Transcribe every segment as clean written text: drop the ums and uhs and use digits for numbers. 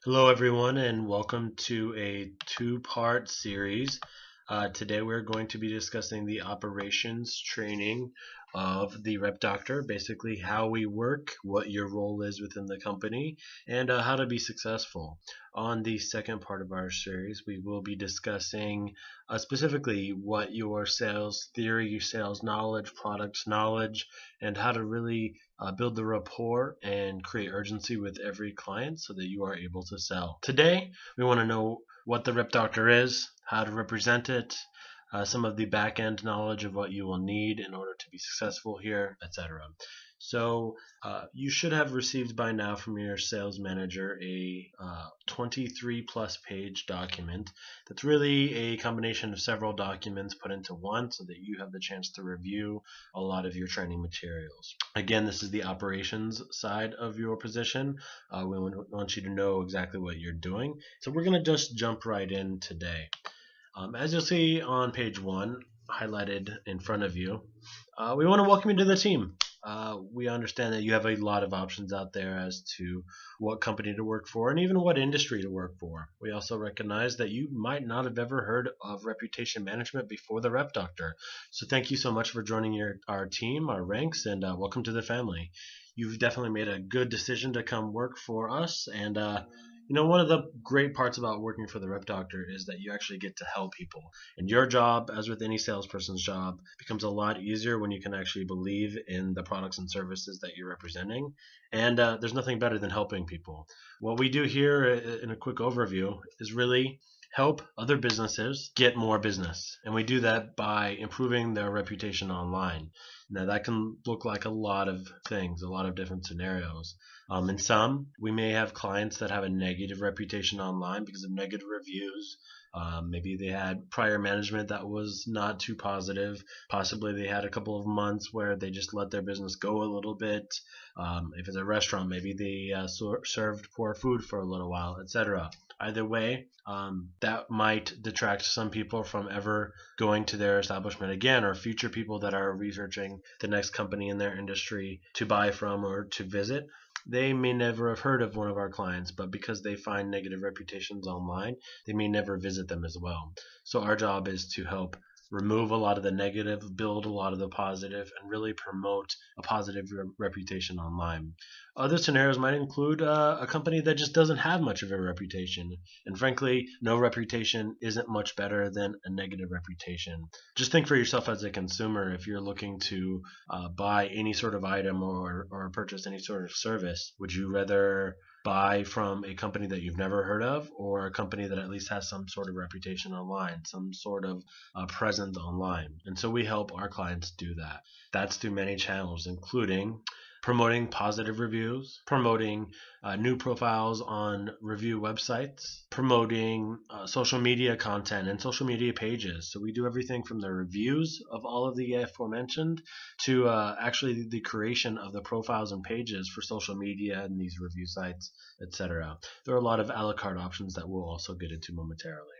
Hello, everyone, and welcome to a two-part series. Today, we're going to be discussing the operations training of the rep doctor, basically how we work, what your role is within the company, and how to be successful. On the second part of our series, we will be discussing specifically what your sales theory, your sales knowledge, products knowledge, and how to really build the rapport and create urgency with every client so that you are able to sell. Today, we want to know what the rep doctor is, how to represent it, some of the back end knowledge of what you will need in order to be successful here, etc. So, you should have received by now from your sales manager a 23 plus page document that's really a combination of several documents put into one so that you have the chance to review a lot of your training materials. Again, this is the operations side of your position. We want you to know exactly what you're doing. So we're going to just jump right in today. As you'll see on page one, highlighted in front of you, we want to welcome you to the team. We understand that you have a lot of options out there as to what company to work for and even what industry to work for. We also recognize that you might not have ever heard of reputation management before the Rep Doctor. So thank you so much for joining our team, our ranks, and welcome to the family. You've definitely made a good decision to come work for us, and one of the great parts about working for the Rep Doctor is that you actually get to help people. And your job, as with any salesperson's job, becomes a lot easier when you can actually believe in the products and services that you're representing. And there's nothing better than helping people. What we do here, in a quick overview, is really help other businesses get more business. And we do that by improving their reputation online. Now, that can look like a lot of things, a lot of different scenarios. In some, we may have clients that have a negative reputation online because of negative reviews. Maybe they had prior management that was not too positive. Possibly they had a couple of months where they just let their business go a little bit. If it's a restaurant, maybe they served poor food for a little while, etc. Either way, that might detract some people from ever going to their establishment again, or future people that are researching the next company in their industry to buy from or to visit. They may never have heard of one of our clients, but because they find negative reputations online, they may never visit them as well. So our job is to help remove a lot of the negative, build a lot of the positive, and really promote a positive reputation online. Other scenarios might include a company that just doesn't have much of a reputation. And frankly, no reputation isn't much better than a negative reputation. Just think for yourself as a consumer. If you're looking to buy any sort of item or purchase any sort of service, would you rather buy from a company that you've never heard of or a company that at least has some sort of reputation online, some sort of presence online? And so we help our clients do that. That's through many channels, including promoting positive reviews, promoting new profiles on review websites, promoting social media content and social media pages. So we do everything from the reviews of all of the aforementioned to actually the creation of the profiles and pages for social media and these review sites, etc. There are a lot of a la carte options that we'll also get into momentarily.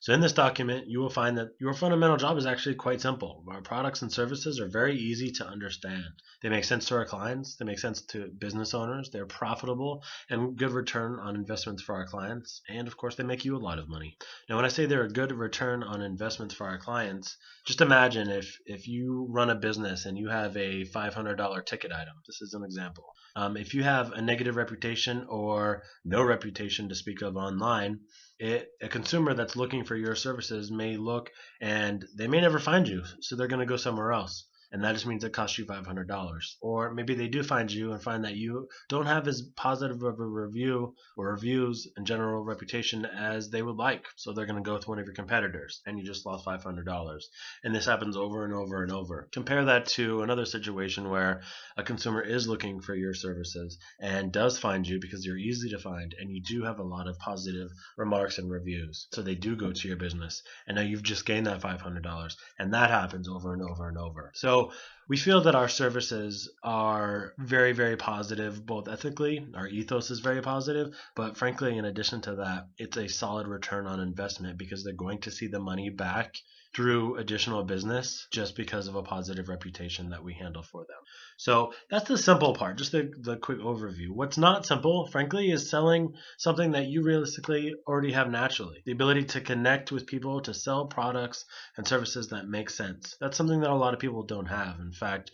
So in this document, you will find that your fundamental job is actually quite simple. Our products and services are very easy to understand. They make sense to our clients. They make sense to business owners. They're profitable and good return on investments for our clients. And of course, they make you a lot of money. Now, when I say they're a good return on investments for our clients, just imagine if you run a business and you have a $500 ticket item. This is an example. If you have a negative reputation or no reputation to speak of online, a consumer that's looking for your services may look and they may never find you, so they're going to go somewhere else. And that just means it costs you $500. Or maybe they do find you and find that you don't have as positive of a review or reviews and general reputation as they would like. So they're going to go with one of your competitors and you just lost $500. And this happens over and over and over. Compare that to another situation where a consumer is looking for your services and does find you because you're easy to find and you do have a lot of positive remarks and reviews. So they do go to your business. And now you've just gained that $500. And that happens over and over and over. So we feel that our services are very, very positive, both ethically. Our ethos is very positive, but frankly, in addition to that, it's a solid return on investment because they're going to see the money back through additional business just because of a positive reputation that we handle for them. So that's the simple part, just the quick overview. What's not simple, frankly, is selling something that you realistically already have naturally. The ability to connect with people, to sell products and services that make sense. That's something that a lot of people don't have. In fact,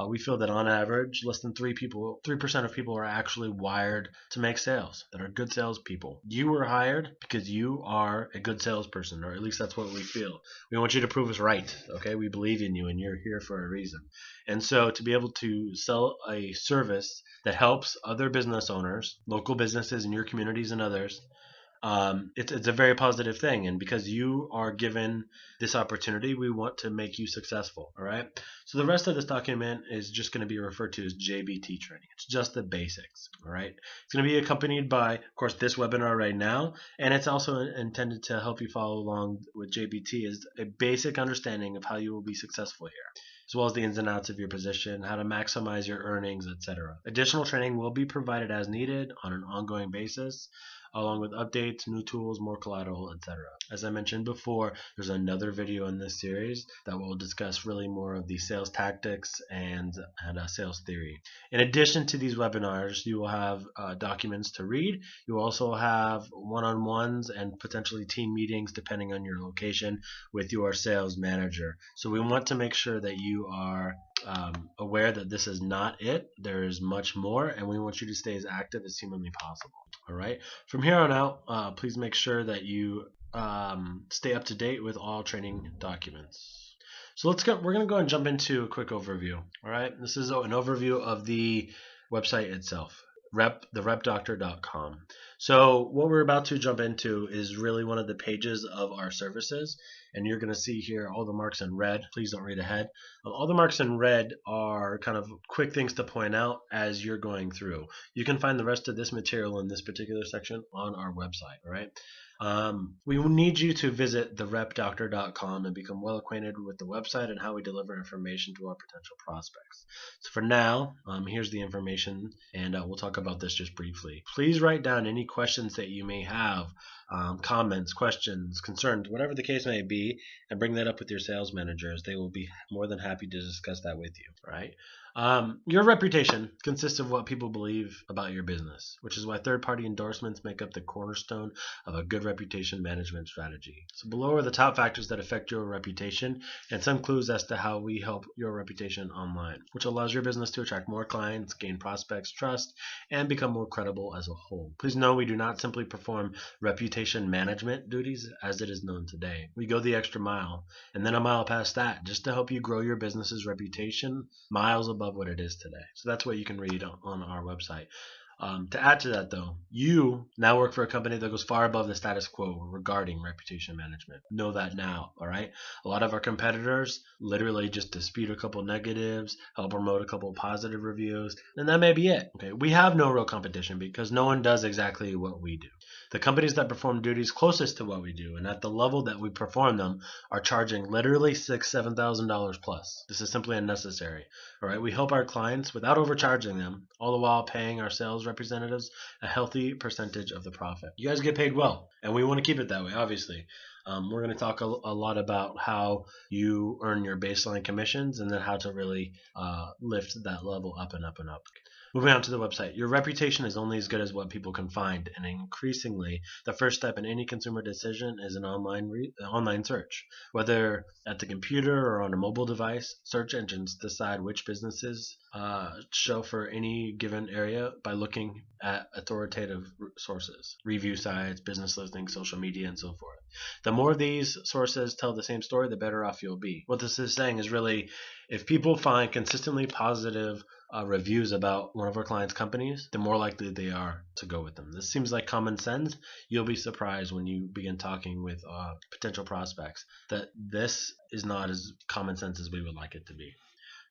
we feel that on average, less than 3% of people are actually wired to make sales, that are good salespeople. You were hired because you are a good salesperson, or at least that's what we feel. We want you to prove us right, okay? We believe in you and you're here for a reason. And so to be able to sell a service that helps other business owners, local businesses in your communities and others, it's a very positive thing. And because you are given this opportunity, we want to make you successful. All right. So the rest of this document is just going to be referred to as JBT training. It's just the basics. All right. It's going to be accompanied by, of course, this webinar right now. And it's also intended to help you follow along with JBT is a basic understanding of how you will be successful here, as well as the ins and outs of your position, how to maximize your earnings, etc. Additional training will be provided as needed on an ongoing basis, along with updates, new tools, more collateral, etc. As I mentioned before, there's another video in this series that will discuss really more of the sales tactics and sales theory. In addition to these webinars, you will have documents to read. You will also have one-on-ones and potentially team meetings depending on your location with your sales manager. So we want to make sure that you are aware that this is not it. There is much more, and we want you to stay as active as humanly possible. All right. From here on out, please make sure that you stay up to date with all training documents. So we're going to go and jump into a quick overview. All right. This is an overview of the website itself, therepdoctor.com. So what we're about to jump into is really one of the pages of our services, and you're going to see here all the marks in red. Please don't read ahead. All the marks in red are kind of quick things to point out as you're going through. You can find the rest of this material in this particular section on our website. All right. We will need you to visit therepdoctor.com and become well acquainted with the website and how we deliver information to our potential prospects. So for now, here's the information, and we'll talk about this just briefly. Please write down any questions that you may have, comments, questions, concerns, whatever the case may be, and bring that up with your sales managers. They will be more than happy to discuss that with you. All right. Your reputation consists of what people believe about your business, which is why third-party endorsements make up the cornerstone of a good reputation management strategy. So below are the top factors that affect your reputation and some clues as to how we help your reputation online, which allows your business to attract more clients, gain prospects, trust, and become more credible as a whole. Please know we do not simply perform reputation management duties as it is known today. We go the extra mile, and then a mile past that, just to help you grow your business's reputation miles above what it is today. So that's what you can read on our website. To add to that, though, you now work for a company that goes far above the status quo regarding reputation management. Know that now, all right? A lot of our competitors literally just dispute a couple negatives, help promote a couple positive reviews, and that may be it. Okay, we have no real competition because no one does exactly what we do. The companies that perform duties closest to what we do and at the level that we perform them are charging literally $6,000-$7,000 plus. This is simply unnecessary. All right, we help our clients without overcharging them, all the while paying our sales representatives a healthy percentage of the profit. You guys get paid well, and we want to keep it that way, obviously. We're going to talk a lot about how you earn your baseline commissions and then how to really lift that level up and up and up. Moving on to the website. Your reputation is only as good as what people can find, and increasingly, the first step in any consumer decision is an online search. Whether at the computer or on a mobile device, search engines decide which businesses show for any given area by looking at authoritative sources, review sites, business listings, social media, and so forth. The more these sources tell the same story, the better off you'll be. What this is saying is really, if people find consistently positive reviews about one of our clients' companies, the more likely they are to go with them. This seems like common sense. You'll be surprised when you begin talking with potential prospects that this is not as common sense as we would like it to be.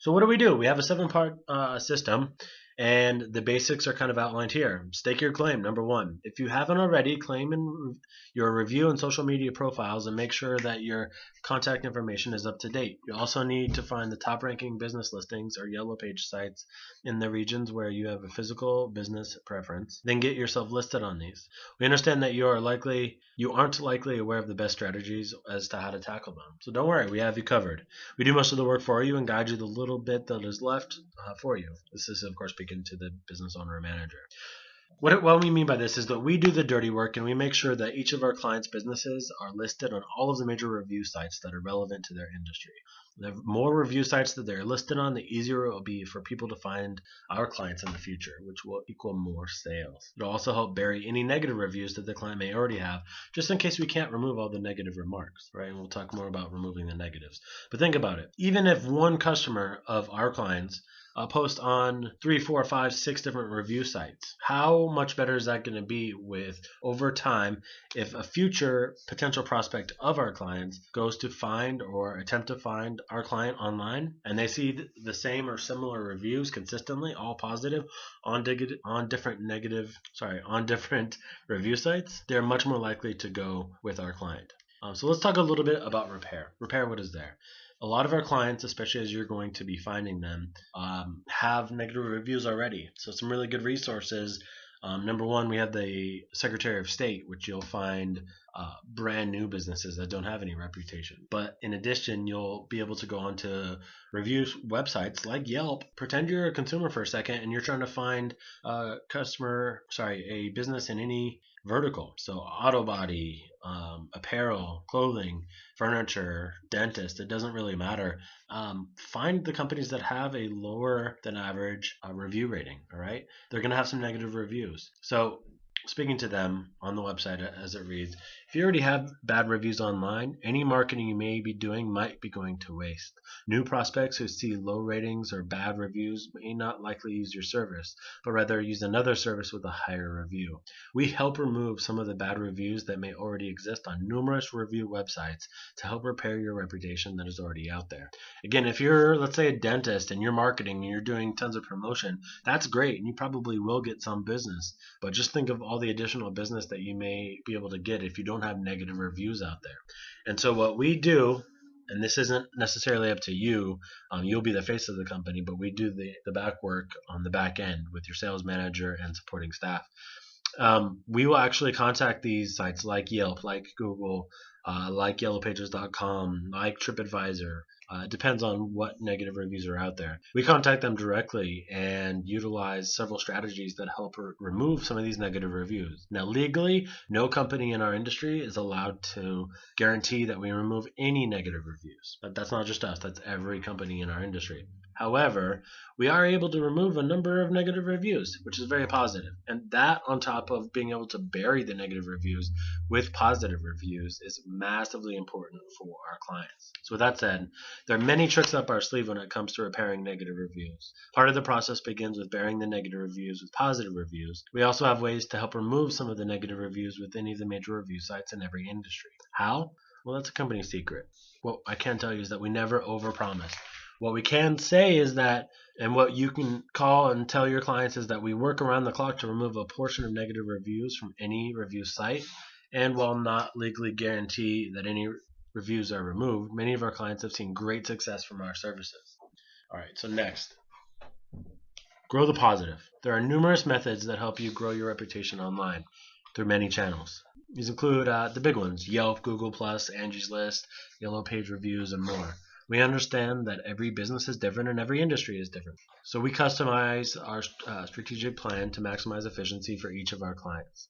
So what do? We have a 7-part system, and the basics are kind of outlined here. Stake your claim, number 1. If you haven't already, claim in your review and social media profiles and make sure that your contact information is up to date. You also need to find the top-ranking business listings or yellow page sites in the regions where you have a physical business preference. Then get yourself listed on these. We understand that you aren't likely aware of the best strategies as to how to tackle them. So don't worry, worry, we have you covered. We do most of the work for you and guide you the little bit that is left for you. This is, of course, speaking to the business owner or manager. What we mean by this is that we do the dirty work and we make sure that each of our clients' businesses are listed on all of the major review sites that are relevant to their industry. The more review sites that they're listed on, the easier it will be for people to find our clients in the future, which will equal more sales. It'll also help bury any negative reviews that the client may already have, just in case we can't remove all the negative remarks, right? And we'll talk more about removing the negatives. But think about it. Even if one customer of our clients post on 3, 4, 5, 6 different review sites, how much better is that going to be with over time if a future potential prospect of our clients goes to find or attempt to find our client online and they see the same or similar reviews consistently, all positive, on different review sites, they're much more likely to go with our client. So let's talk a little bit about repair. Repair, what is there? A lot of our clients, especially as you're going to be finding them, have negative reviews already. So some really good resources. Number one, we have the Secretary of State, which you'll find brand new businesses that don't have any reputation. But in addition, you'll be able to go onto review websites like Yelp. Pretend you're a consumer for a second and you're trying to find a business in any vertical. So auto body, apparel, clothing, furniture, dentist, it doesn't really matter. Find the companies that have a lower than average review rating, all right? They're going to have some negative reviews. So speaking to them on the website as it reads, if you already have bad reviews online, any marketing you may be doing might be going to waste. New prospects who see low ratings or bad reviews may not likely use your service, but rather use another service with a higher review. We help remove some of the bad reviews that may already exist on numerous review websites to help repair your reputation that is already out there. Again, if you're, let's say, a dentist and you're marketing and you're doing tons of promotion, that's great and you probably will get some business. But just think of all the additional business that you may be able to get if you don't have negative reviews out there. And so what we do, and this isn't necessarily up to you, you'll be the face of the company, but we do the back work on the back end with your sales manager and supporting staff. We will actually contact these sites like Yelp, like Google, like yellowpages.com, like TripAdvisor. It depends on what negative reviews are out there. We contact them directly and utilize several strategies that help remove some of these negative reviews. Now, legally, no company in our industry is allowed to guarantee that we remove any negative reviews. But that's not just us, that's every company in our industry. However, we are able to remove a number of negative reviews, which is very positive. And that, on top of being able to bury the negative reviews with positive reviews, is massively important for our clients. So with that said, there are many tricks up our sleeve when it comes to repairing negative reviews. Part of the process begins with burying the negative reviews with positive reviews. We also have ways to help remove some of the negative reviews with any of the major review sites in every industry. How? Well, that's a company secret. What I can tell you is that we never overpromise. What we can say is that, and what you can call and tell your clients is that we work around the clock to remove a portion of negative reviews from any review site. And while not legally guarantee that any reviews are removed, many of our clients have seen great success from our services. All right, so next, grow the positive. There are numerous methods that help you grow your reputation online through many channels. These include the big ones: Yelp, Google+, Angie's List, Yellow Page reviews, and more. We understand that every business is different and every industry is different. So we customize our strategic plan to maximize efficiency for each of our clients.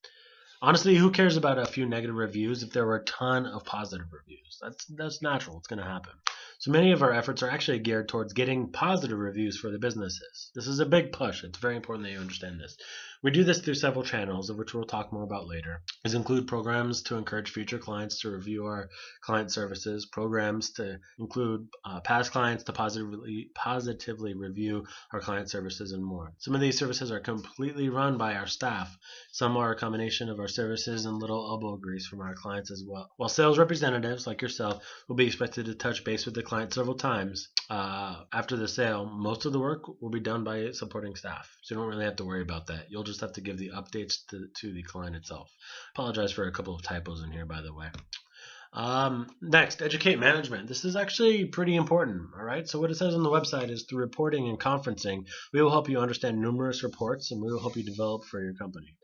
Honestly, who cares about a few negative reviews if there were a ton of positive reviews? That's natural. It's going to happen. So many of our efforts are actually geared towards getting positive reviews for the businesses. This is a big push. It's very important that you understand this. We do this through several channels, of which we'll talk more about later. These include programs to encourage future clients to review our client services, programs to include past clients to positively review our client services, and more. Some of these services are completely run by our staff. Some are a combination of our services and little elbow grease from our clients as well. While sales representatives like yourself will be expected to touch base with the client several times after the sale, most of the work will be done by supporting staff. So you don't really have to worry about that. You'll just have to give the updates to the client itself. Apologize for a couple of typos in here, by the way. Next, educate management. This is actually pretty important, all right? So what it says on the website is, through reporting and conferencing, we will help you understand numerous reports and we will help you develop for your company.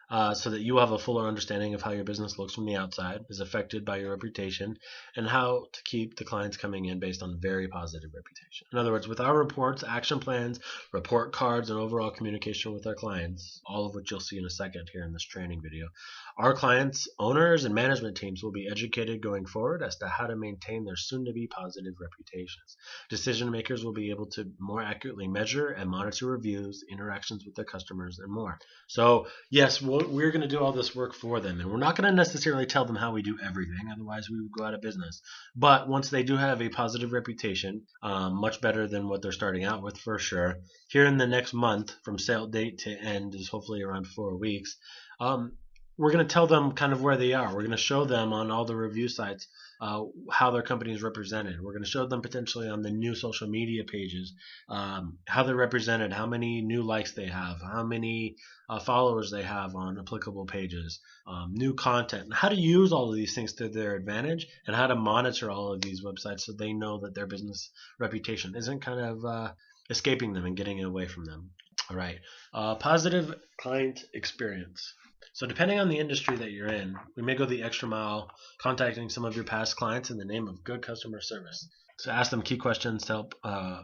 so that you have a fuller understanding of how your business looks from the outside, is affected by your reputation, and how to keep the clients coming in based on very positive reputation. In other words, with our reports, action plans, report cards, and overall communication with our clients, all of which you'll see in a second here in this training video, our clients, owners, and management teams will be educated going forward as to how to maintain their soon-to-be positive reputations. Decision makers will be able to more accurately measure and monitor reviews, interactions with their customers, and more. So yes, we're going to do all this work for them, and we're not going to necessarily tell them how we do everything, otherwise we would go out of business. But once they do have a positive reputation, much better than what they're starting out with for sure, here in the next month, from sale date to end is hopefully around 4 weeks, we're going to tell them kind of where they are. We're going to show them on all the review sites how their company is represented. We're going to show them potentially on the new social media pages how they're represented, how many new likes they have, how many followers they have on applicable pages, new content, how to use all of these things to their advantage, and how to monitor all of these websites so they know that their business reputation isn't kind of escaping them and getting away from them. All right, positive client experience. So depending on the industry that you're in, we may go the extra mile contacting some of your past clients in the name of good customer service. So ask them key questions to help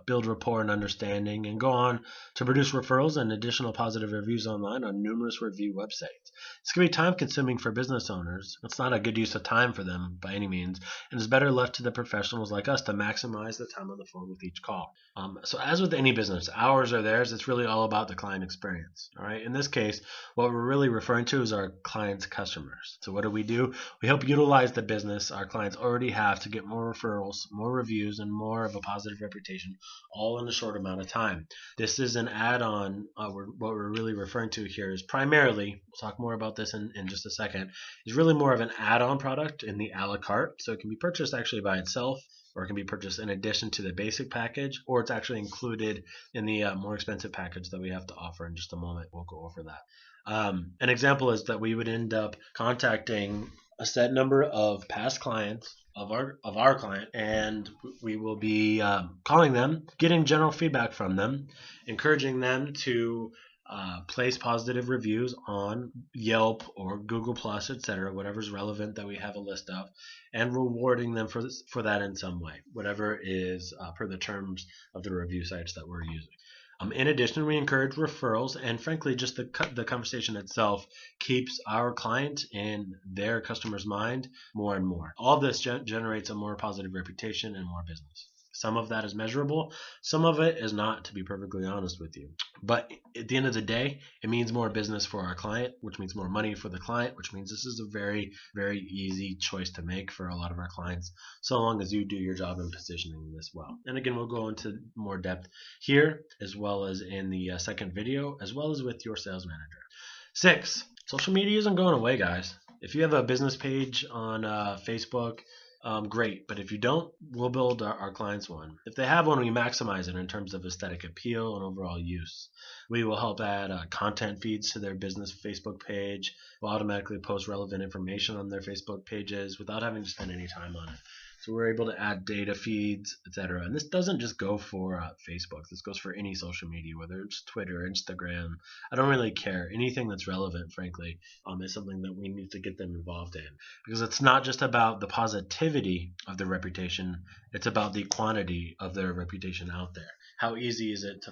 build rapport and understanding, and go on to produce referrals and additional positive reviews online on numerous review websites. This can be time consuming for business owners. It's not a good use of time for them by any means, and is better left to the professionals like us to maximize the time on the phone with each call. So as with any business, ours or theirs, it's really all about the client experience. All right. In this case, what we're really referring to is our clients' customers. So what do? We help utilize the business our clients already have to get more referrals, more reviews, and more of a positive reputation, all in a short amount of time. This is an add-on. What we're really referring to here is primarily, we'll talk more about this in just a second, is really more of an add-on product in the a la carte. So it can be purchased actually by itself, or it can be purchased in addition to the basic package, or it's actually included in the more expensive package that we have to offer in just a moment. We'll go over that. An example is that we would end up contacting a set number of past clients of our client, and we will be calling them, getting general feedback from them, encouraging them to place positive reviews on Yelp or Google Plus, etc., whatever's relevant that we have a list of, and rewarding them for that in some way, whatever is per the terms of the review sites that we're using. In addition, we encourage referrals, and frankly, just the conversation itself keeps our client in their customer's mind more and more. All this generates a more positive reputation and more business. Some of that is measurable, some of it is not, to be perfectly honest with you. But at the end of the day, it means more business for our client, which means more money for the client, which means this is a very, very easy choice to make for a lot of our clients, so long as you do your job in positioning this well. And again, we'll go into more depth here, as well as in the second video, as well as with your sales manager. 6, social media isn't going away, guys. If you have a business page on Facebook, great, but if you don't, we'll build our clients one. If they have one, we maximize it in terms of aesthetic appeal and overall use. We will help add content feeds to their business Facebook page. We'll automatically post relevant information on their Facebook pages without having to spend any time on it. So we're able to add data feeds, etc. And this doesn't just go for Facebook. This goes for any social media, whether it's Twitter, Instagram. I don't really care. Anything that's relevant, frankly, is something that we need to get them involved in. Because it's not just about the positivity of their reputation. It's about the quantity of their reputation out there. How easy is it to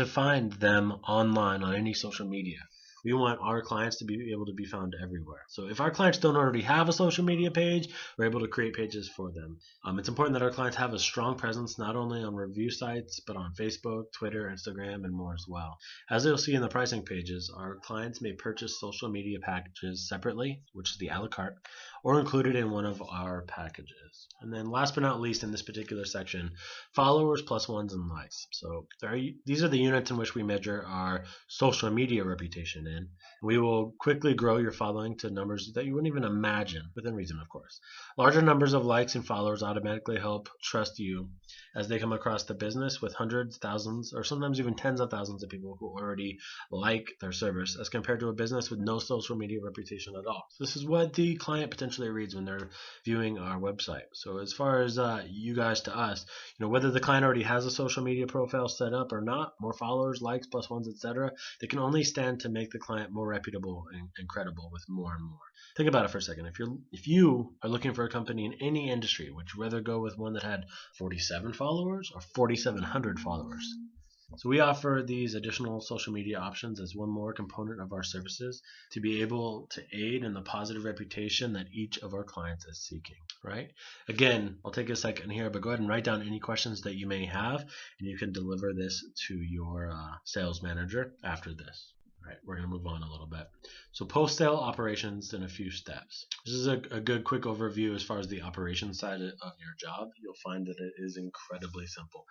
find them online on any social media? We want our clients to be able to be found everywhere. So if our clients don't already have a social media page, we're able to create pages for them. It's important that our clients have a strong presence not only on review sites, but on Facebook, Twitter, Instagram, and more as well. As you'll see in the pricing pages, our clients may purchase social media packages separately, which is the a la carte, or included in one of our packages. And then last but not least in this particular section, followers plus ones and likes. So these are the units in which we measure our social media reputation in. We will quickly grow your following to numbers that you wouldn't even imagine, within reason, of course. Larger numbers of likes and followers automatically help trust you as they come across the business with hundreds, thousands, or sometimes even tens of thousands of people who already like their service as compared to a business with no social media reputation at all. So this is what the client potentially reads when they're viewing our website. So as far as you guys to us, whether the client already has a social media profile set up or not, more followers, likes, plus ones, etc., they can only stand to make the client more reputable and credible with more and more. Think about it for a second. If you are looking for a company in any industry, would you rather go with one that had 47 followers or 4,700 followers? So we offer these additional social media options as one more component of our services to be able to aid in the positive reputation that each of our clients is seeking, right? Again, I'll take a second here, but go ahead and write down any questions that you may have, and you can deliver this to your sales manager after this. All right, we're going to move on a little bit. So post-sale operations in a few steps. This is a good quick overview as far as the operations side of your job. You'll find that it is incredibly simple.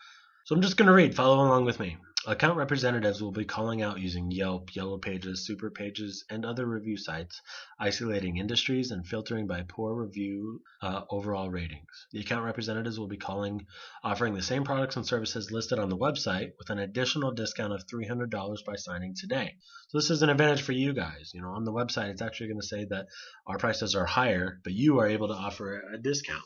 So I'm just going to read. Follow along with me. Account representatives will be calling out using Yelp, Yellow Pages, Super Pages, and other review sites, isolating industries and filtering by poor review overall ratings. The account representatives will be offering the same products and services listed on the website with an additional discount of $300 by signing today. So this is an advantage for you guys. On the website, it's actually going to say that our prices are higher, but you are able to offer a discount.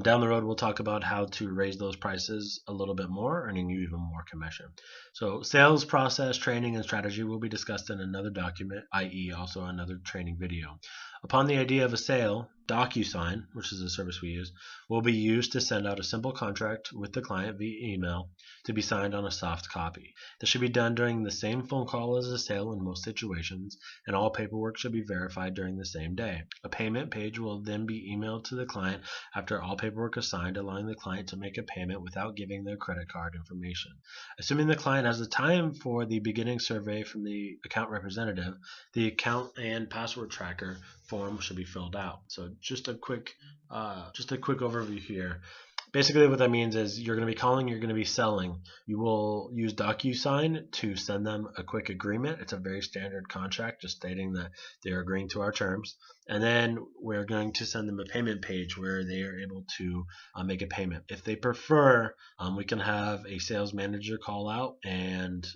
Down the road, we'll talk about how to raise those prices a little bit more, earning you even more commission. So sales process, training, and strategy will be discussed in another document, i.e. also another training video. Upon the idea of a sale, DocuSign, which is a service we use, will be used to send out a simple contract with the client via email to be signed on a soft copy. This should be done during the same phone call as a sale in most situations, and all paperwork should be verified during the same day. A payment page will then be emailed to the client after all paperwork is signed, allowing the client to make a payment without giving their credit card information. Assuming the client has the time for the beginning survey from the account representative, the account and password tracker form should be filled out. So just a quick overview here. Basically what that means is you're going to be calling, you're going to be selling. You will use DocuSign to send them a quick agreement. It's a very standard contract just stating that they're agreeing to our terms. And then we're going to send them a payment page where they are able to make a payment. If they prefer, we can have a sales manager call out and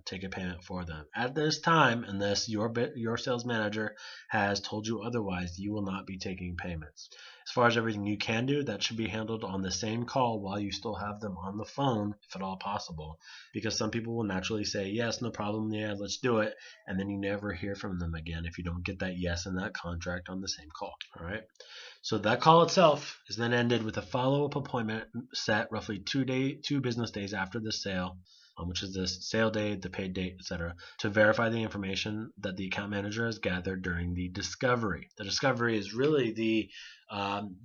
take a payment for them. At this time, unless your sales manager has told you otherwise, you will not be taking payments. As far as everything you can do, that should be handled on the same call while you still have them on the phone, if at all possible, because some people will naturally say, yes, no problem, yeah, let's do it, and then you never hear from them again if you don't get that yes in that contract on the same call. All right. So that call itself is then ended with a follow-up appointment set roughly 2 business days after the sale, which is the sale date, the paid date, etc., to verify the information that the account manager has gathered during the discovery. The discovery is really the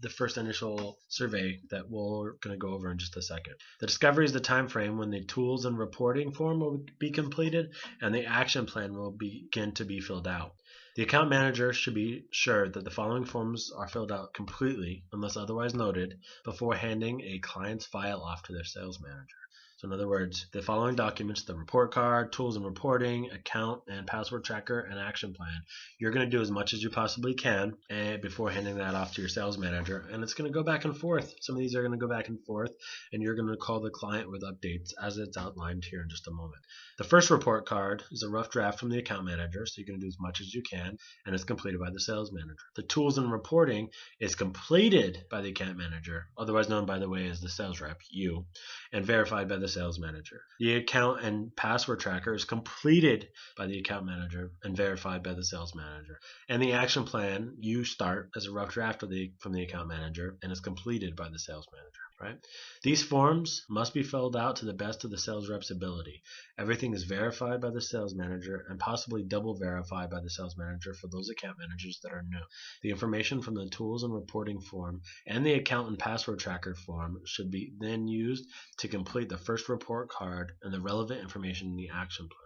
first initial survey that we're going to go over in just a second. The discovery is the time frame when the tools and reporting form will be completed and the action plan will begin to be filled out. The account manager should be sure that the following forms are filled out completely, unless otherwise noted, before handing a client's file off to their sales manager. So in other words, the following documents, the report card, tools and reporting, account and password tracker, and action plan. You're going to do as much as you possibly can before handing that off to your sales manager. And it's going to go back and forth. Some of these are going to go back and forth, and you're going to call the client with updates as it's outlined here in just a moment. The first report card is a rough draft from the account manager, so you're going to do as much as you can, and it's completed by the sales manager. The tools and reporting is completed by the account manager, otherwise known, by the way, as the sales rep, you, and verified by the sales manager. The account and password tracker is completed by the account manager and verified by the sales manager. And the action plan you start as a rough draft from the account manager and is completed by the sales manager. Right? These forms must be filled out to the best of the sales rep's ability. Everything is verified by the sales manager and possibly double verified by the sales manager for those account managers that are new. The information from the tools and reporting form and the account and password tracker form should be then used to complete the first report card and the relevant information in the action plan.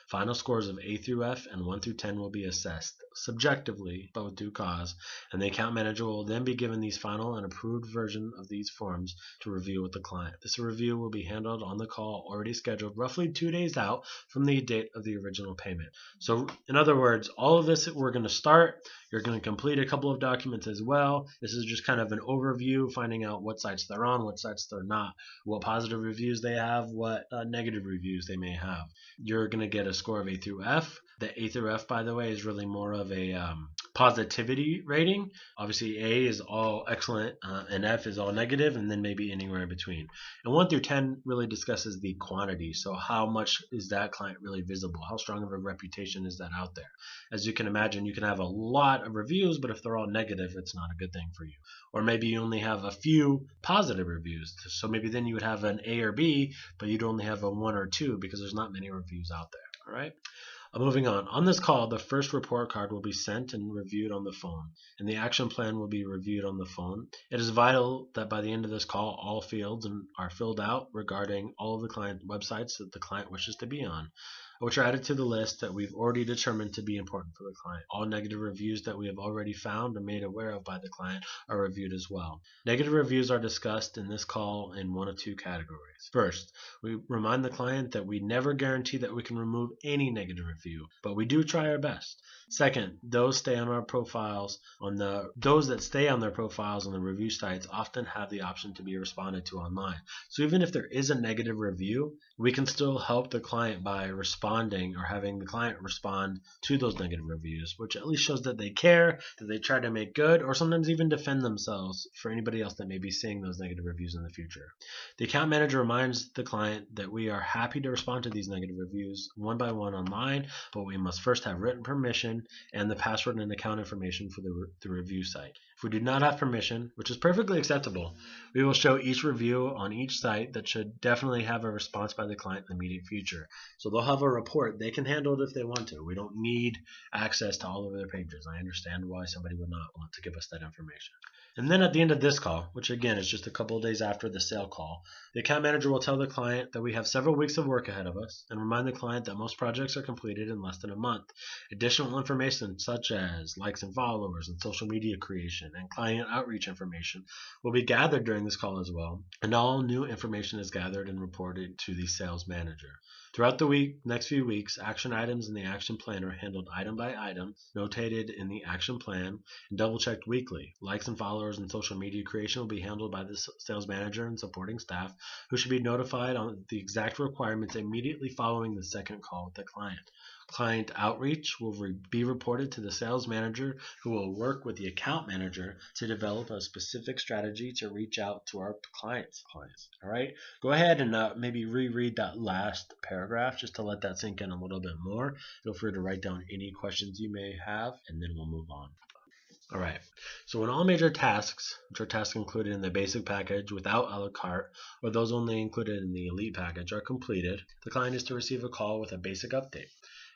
Final scores of A through F and 1 through 10 will be assessed subjectively, but with due cause, and the account manager will then be given these final and approved version of these forms to review with the client. This review will be handled on the call already scheduled roughly 2 days out from the date of the original payment. So in other words, all of this we're going to start. You're going to complete a couple of documents as well. This is just kind of an overview, finding out what sites they're on, what sites they're not, what positive reviews they have, what negative reviews they may have. You're going to get a score of A through F. The A through F, by the way, is really more of a positivity rating. Obviously, A is all excellent and F is all negative, and then maybe anywhere in between. And 1 through 10 really discusses the quantity. So how much is that client really visible? How strong of a reputation is that out there? As you can imagine, you can have a lot of reviews, but if they're all negative, it's not a good thing for you. Or maybe you only have a few positive reviews. So maybe then you would have an A or B, but you'd only have a 1 or 2 because there's not many reviews out there. All right. Moving on. On this call, the first report card will be sent and reviewed on the phone, and the action plan will be reviewed on the phone. It is vital that by the end of this call, all fields are filled out regarding all of the client websites that the client wishes to be on, which are added to the list that we've already determined to be important for the client. All negative reviews that we have already found and made aware of by the client are reviewed as well. Negative reviews are discussed in this call in one of 2 categories. First, we remind the client that we never guarantee that we can remove any negative review, but we do try our best. Second, those that stay on their profiles on the review sites often have the option to be responded to online. So even if there is a negative review, we can still help the client by responding or having the client respond to those negative reviews, which at least shows that they care, that they try to make good, or sometimes even defend themselves for anybody else that may be seeing those negative reviews in the future. The account manager reminds the client that we are happy to respond to these negative reviews one by one online, but we must first have written permission and the password and account information for the review site. If we do not have permission, which is perfectly acceptable, we will show each review on each site that should definitely have a response by the client in the immediate future. So they'll have a report. They can handle it if they want to. We don't need access to all of their pages. I understand why somebody would not want to give us that information. And then at the end of this call, which again is just a couple of days after the sale call, the account manager will tell the client that we have several weeks of work ahead of us and remind the client that most projects are completed in less than a month. Additional information such as likes and followers and social media creation and client outreach information will be gathered during this call as well, and all new information is gathered and reported to the sales manager. Throughout the next few weeks, action items in the action plan are handled item by item, notated in the action plan, and double-checked weekly. Likes and followers and social media creation will be handled by the sales manager and supporting staff, who should be notified on the exact requirements immediately following the second call with the client. Client outreach will be reported to the sales manager, who will work with the account manager to develop a specific strategy to reach out to our clients. All right, go ahead and maybe reread that last paragraph just to let that sink in a little bit more. Feel free to write down any questions you may have, and then we'll move on. All right, so when all major tasks, which are tasks included in the basic package without a la carte, or those only included in the elite package, are completed, the client is to receive a call with a basic update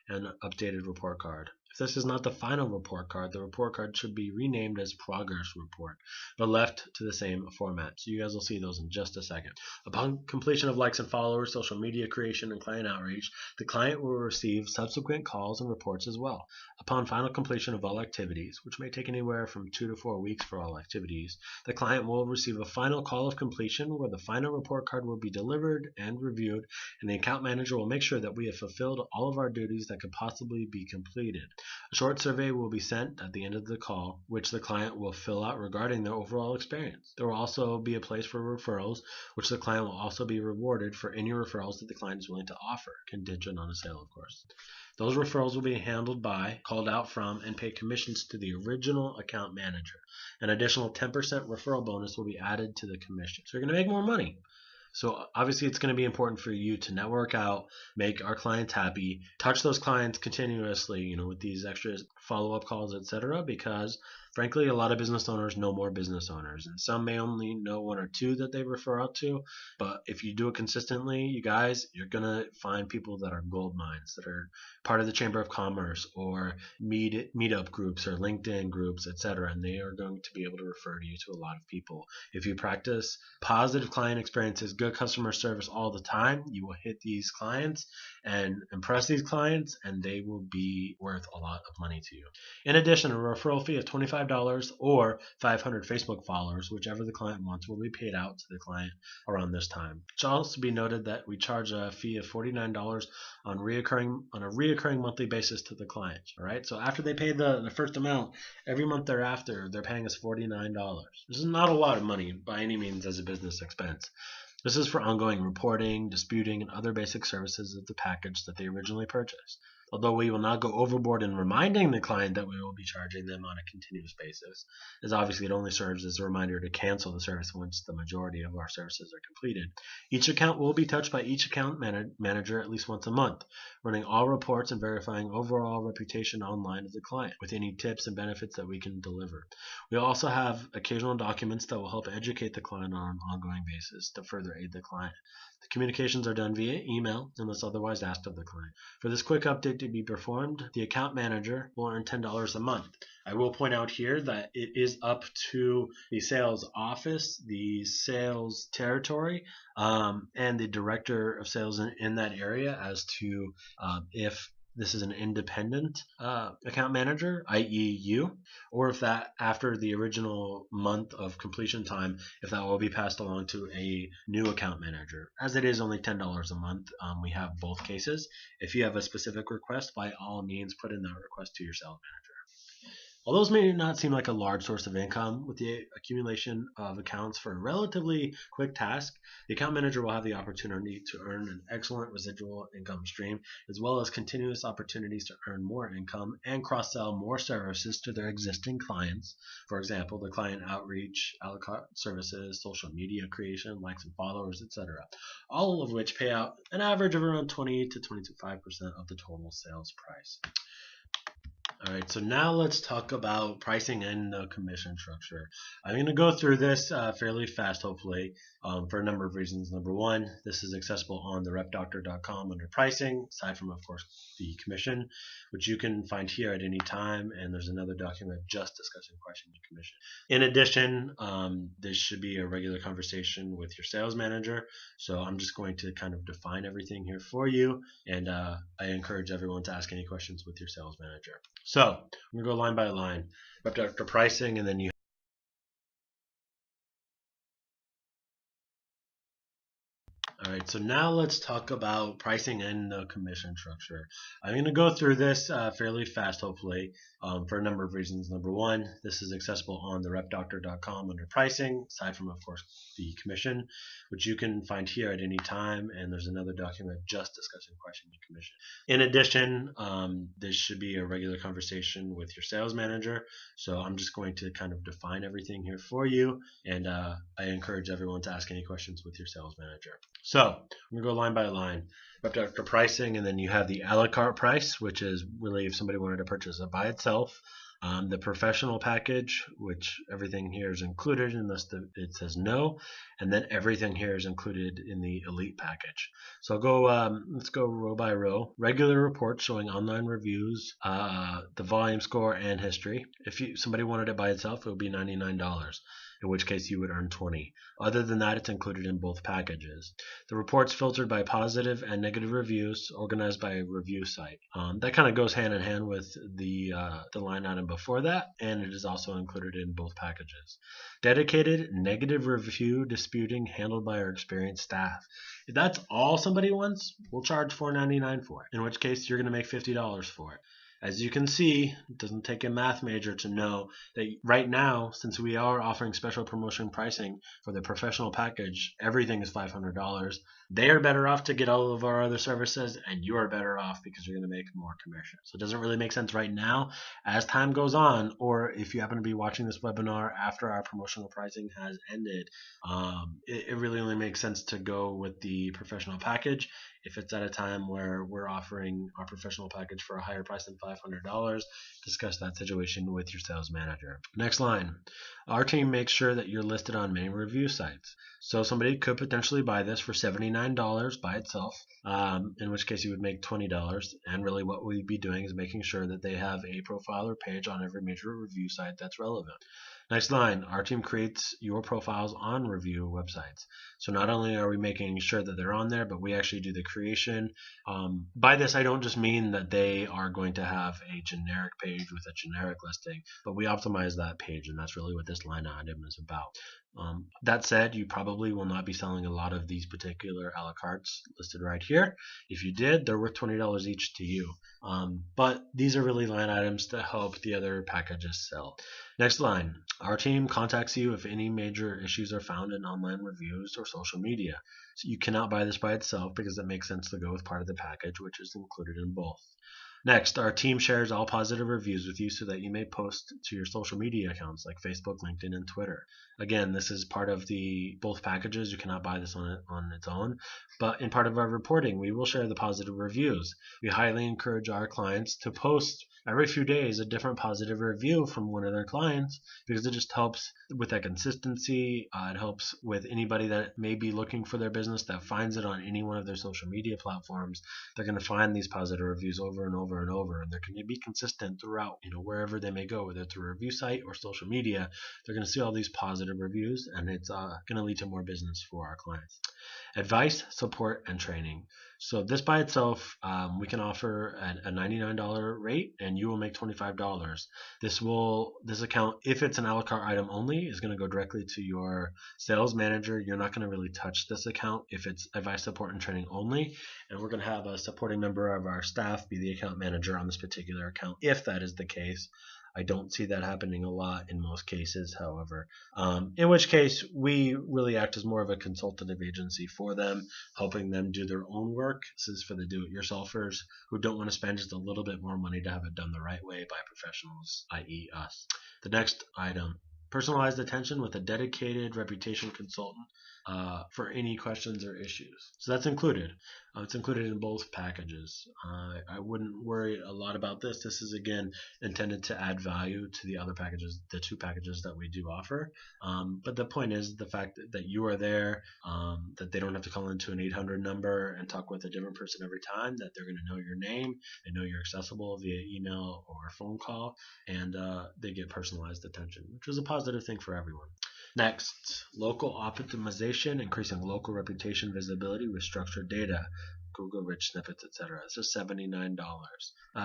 and updated report card. If this is not the final report card, the report card should be renamed as Progress Report, but left to the same format. So you guys will see those in just a second. Upon completion of likes and followers, social media creation, and client outreach, the client will receive subsequent calls and reports as well. Upon final completion of all activities, which may take anywhere from 2 to 4 weeks for all activities, the client will receive a final call of completion where the final report card will be delivered and reviewed, and the account manager will make sure that we have fulfilled all of our duties that could possibly be completed. A short survey will be sent at the end of the call, which the client will fill out regarding their overall experience. There will also be a place for referrals, which the client will also be rewarded for any referrals that the client is willing to offer, contingent on a sale, of course. Those referrals will be handled by, called out from, and pay commissions to the original account manager. An additional 10% referral bonus will be added to the commission. So you're going to make more money. So obviously it's going to be important for you to network out, make our clients happy, touch those clients continuously, with these extra follow-up calls, etc., because Frankly, a lot of business owners know more business owners, and some may only know one or two that they refer out to. But if you do it consistently, you guys, you're gonna find people that are gold mines, that are part of the Chamber of Commerce or meetup groups or LinkedIn groups, etc. And they are going to be able to refer you to a lot of people. If you practice positive client experiences, good customer service all the time, you will hit these clients and impress these clients, and they will be worth a lot of money to you. In addition, a referral fee of $25 or 500 Facebook followers, whichever the client wants, will be paid out to the client around this time. It should also be noted that we charge a fee of $49 on a reoccurring monthly basis to the client. All right, so after they pay the first amount, every month thereafter, they're paying us $49. This is not a lot of money by any means as a business expense. This is for ongoing reporting, disputing, and other basic services of the package that they originally purchased. Although we will not go overboard in reminding the client that we will be charging them on a continuous basis, as obviously it only serves as a reminder to cancel the service once the majority of our services are completed. Each account will be touched by each account manager at least once a month, running all reports and verifying overall reputation online of the client with any tips and benefits that we can deliver. We also have occasional documents that will help educate the client on an ongoing basis to further aid the client. The communications are done via email unless otherwise asked of the client. For this quick update to be performed, the account manager will earn $10 a month. I will point out here that it is up to the sales office, the sales territory, and the director of sales in that area as to if this is an independent account manager, i.e. you, or if that after the original month of completion time, if that will be passed along to a new account manager. As it is only $10 a month, we have both cases. If you have a specific request, by all means, put in that request to your sales manager. Although this may not seem like a large source of income, with the accumulation of accounts for a relatively quick task, the account manager will have the opportunity to earn an excellent residual income stream, as well as continuous opportunities to earn more income and cross-sell more services to their existing clients. For example, the client outreach, a la carte services, social media creation, likes and followers, etc. All of which pay out an average of around 20 to 25% of the total sales price. All right, so now let's talk about pricing and the commission structure. I'm going to go through this fairly fast, hopefully, for a number of reasons. Number one, this is accessible on the repdoctor.com under pricing, aside from, of course, the commission, which you can find here at any time. And there's another document just discussing pricing and commission. In addition, this should be a regular conversation with your sales manager. So I'm just going to kind of define everything here for you. And I encourage everyone to ask any questions with your sales manager. So I'm going to go line by line. Rep Doctor pricing, and then you. All right, so now let's talk about pricing and the commission structure. I'm going to go through this fairly fast, hopefully, for a number of reasons. Number one, this is accessible on the repdoctor.com under pricing, aside from, of course, the commission, which you can find here at any time. And there's another document just discussing pricing and commission. In addition, this should be a regular conversation with your sales manager. So I'm just going to kind of define everything here for you. And I encourage everyone to ask any questions with your sales manager. So I'm going to go line by line. Rep Doctor pricing, and then you have the a la carte price, which is really if somebody wanted to purchase it by itself. The professional package, which everything here is included unless it says no, and then everything here is included in the elite package. So let's go row by row. Regular reports showing online reviews, the volume score, and history. If somebody wanted it by itself, it would be $99. In which case you would earn 20. Other than that, it's included in both packages. The reports filtered by positive and negative reviews, organized by a review site. That kind of goes hand in hand with the line item before that, and it is also included in both packages. Dedicated negative review disputing handled by our experienced staff. If that's all somebody wants, we'll charge $4.99 for it, in which case you're going to make $50 for it. As you can see, it doesn't take a math major to know that right now, since we are offering special promotion pricing for the professional package, everything is $500. They are better off to get all of our other services, and you are better off because you're going to make more commission. So it doesn't really make sense right now. As time goes on, or if you happen to be watching this webinar after our promotional pricing has ended, it really only makes sense to go with the professional package. If it's at a time where we're offering our professional package for a higher price than $500, $500. Discuss that situation with your sales manager. Next line. Our team makes sure that you're listed on many review sites. So somebody could potentially buy this for $79 by itself, in which case you would make $20. And really what we'd be doing is making sure that they have a profile or page on every major review site that's relevant. Next line, our team creates your profiles on review websites. So not only are we making sure that they're on there, but we actually do the creation. By this, I don't just mean that they are going to have a generic page with a generic listing, but we optimize that page, and that's really what this line item is about. That said, you probably will not be selling a lot of these particular a la cartes listed right here. If you did, they're worth $20 each to you. But these are really line items to help the other packages sell. Next line, our team contacts you if any major issues are found in online reviews or social media. So you cannot buy this by itself because it makes sense to go with part of the package, which is included in both. Next, our team shares all positive reviews with you so that you may post to your social media accounts like Facebook, LinkedIn, and Twitter. Again, this is part of the both packages. You cannot buy this on its own, but in part of our reporting, we will share the positive reviews. We highly encourage our clients to post every few days a different positive review from one of their clients because it just helps with that consistency. It helps with anybody that may be looking for their business that finds it on any one of their social media platforms. They're going to find these positive reviews over and over and over, and they're going to be consistent throughout, wherever they may go, whether it's a review site or social media. They're going to see all these positive reviews, and it's going to lead to more business for our clients. Advice, support, and training. So this by itself, we can offer a $99 rate, and you will make $25. This account, if it's an a la carte item only, is going to go directly to your sales manager. You're not going to really touch this account if it's advice, support, and training only. And we're going to have a supporting member of our staff be the account manager on this particular account, if that is the case. I don't see that happening a lot in most cases, however, in which case we really act as more of a consultative agency for them, helping them do their own work. This is for the do-it-yourselfers who don't want to spend just a little bit more money to have it done the right way by professionals, i.e. us. The next item, personalized attention with a dedicated reputation consultant for any questions or issues. So that's included. It's included in both packages. I wouldn't worry a lot about this. This is, again, intended to add value to the other packages, the two packages that we do offer. But the point is the fact that you are there, that they don't have to call into an 800 number and talk with a different person every time, that they're going to know your name, they know you're accessible via email or phone call, and they get personalized attention, which is a positive thing for everyone. Next, local optimization, increasing local reputation visibility with structured data, Google rich snippets, etc. This is $79.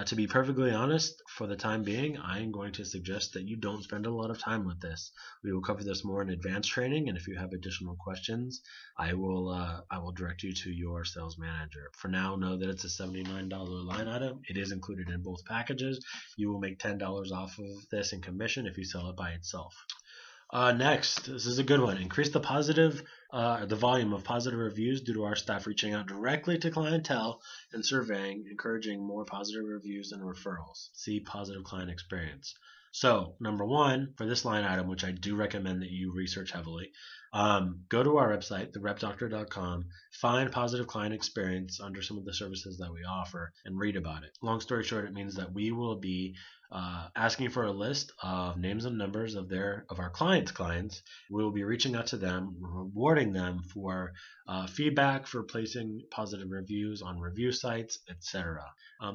To be perfectly honest, for the time being, I am going to suggest that you don't spend a lot of time with this. We will cover this more in advanced training, and if you have additional questions, I will direct you to your sales manager. For now, know that it's a $79 line item. It is included in both packages. You will make $10 off of this in commission if you sell it by itself. Next, this is a good one. Increase the volume of positive reviews due to our staff reaching out directly to clientele and surveying, encouraging more positive reviews and referrals. See positive client experience. So, number one, for this line item, which I do recommend that you research heavily, go to our website, therepdoctor.com, find positive client experience under some of the services that we offer, and read about it. Long story short, it means that we will be asking for a list of names and numbers of our clients. We will be reaching out to them, rewarding them for feedback, for placing positive reviews on review sites, etc.